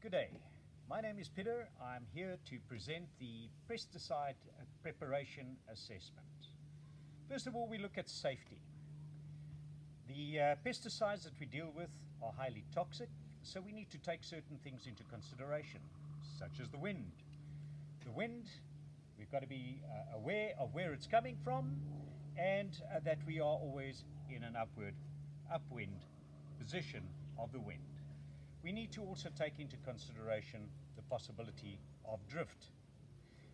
Good day. My name is Peter. I'm here to present the pesticide preparation assessment. First of all, we look at safety. The pesticides that we deal with are highly toxic, so we need to take certain things into consideration, such as the wind. The wind, we've got to be aware of where it's coming from, and that we are always in an upwind position of the wind. We need to also take into consideration the possibility of drift.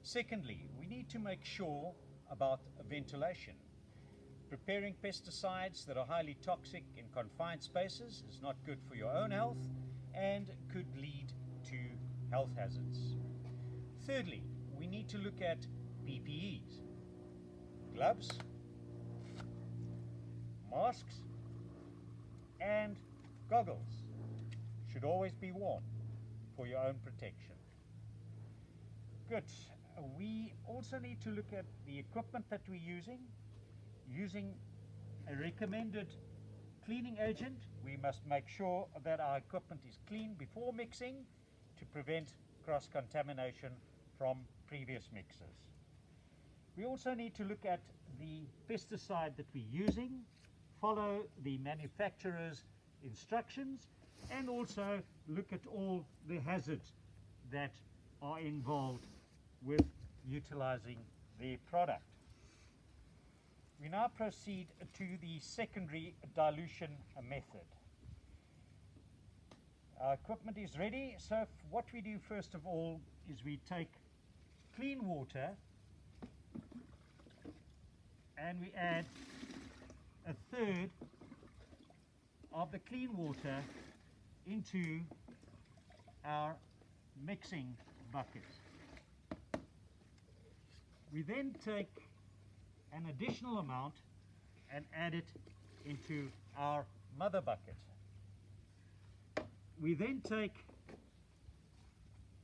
Secondly, we need to make sure about ventilation. Preparing pesticides that are highly toxic in confined spaces is not good for your own health and could lead to health hazards. Thirdly, we need to look at PPEs, gloves, masks, and goggles. Should always be worn for your own protection. Good. We also need to look at the equipment that we're using a recommended cleaning agent. We must make sure that our equipment is clean before mixing to prevent cross-contamination from previous mixes. We also need to look at the pesticide that we're using, follow the manufacturer's instructions, and also look at all the hazards that are involved with utilizing the product. We now proceed to the secondary dilution method. Our equipment is ready, so what we do first of all is we take clean water and we add a third of the clean water into our mixing bucket. We then take an additional amount and add it into our mother bucket. We then take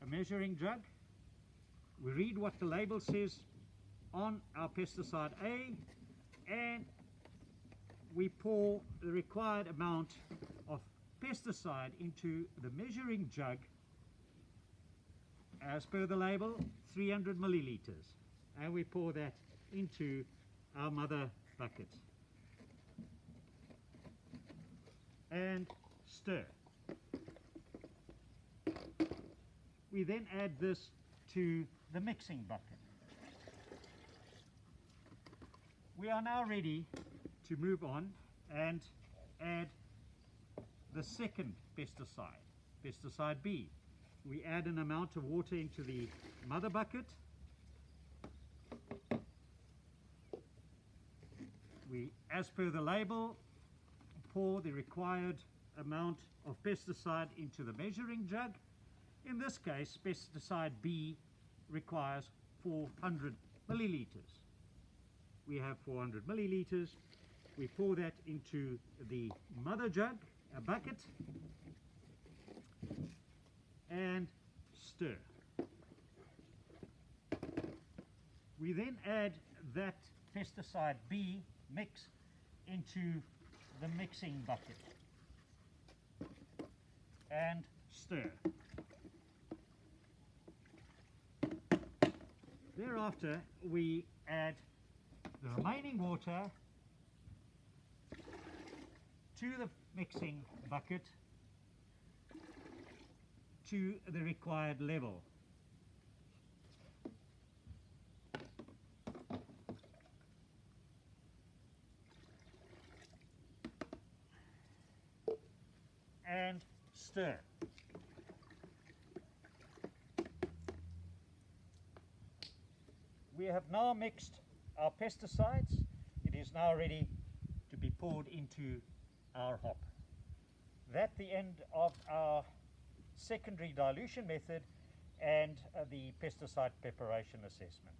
a measuring jug. We read what the label says on our pesticide A, and we pour the required amount of pesticide into the measuring jug as per the label, 300 milliliters, and we pour that into our mother bucket and stir. We then add this to the mixing bucket. We are now ready to move on and add the second pesticide, pesticide B. We add an amount of water into the mother bucket. We, as per the label, pour the required amount of pesticide into the measuring jug. In this case, pesticide B requires 400 milliliters. We have 400 milliliters. We pour that into the mother jug, a bucket, and stir. We then add that pesticide B mix into the mixing bucket and stir. Thereafter, we add the remaining water to the mixing bucket to the required level. And stir. We have now mixed our pesticides. It is now ready to be poured into our hop. That's the end of our secondary dilution method and the pesticide preparation assessment.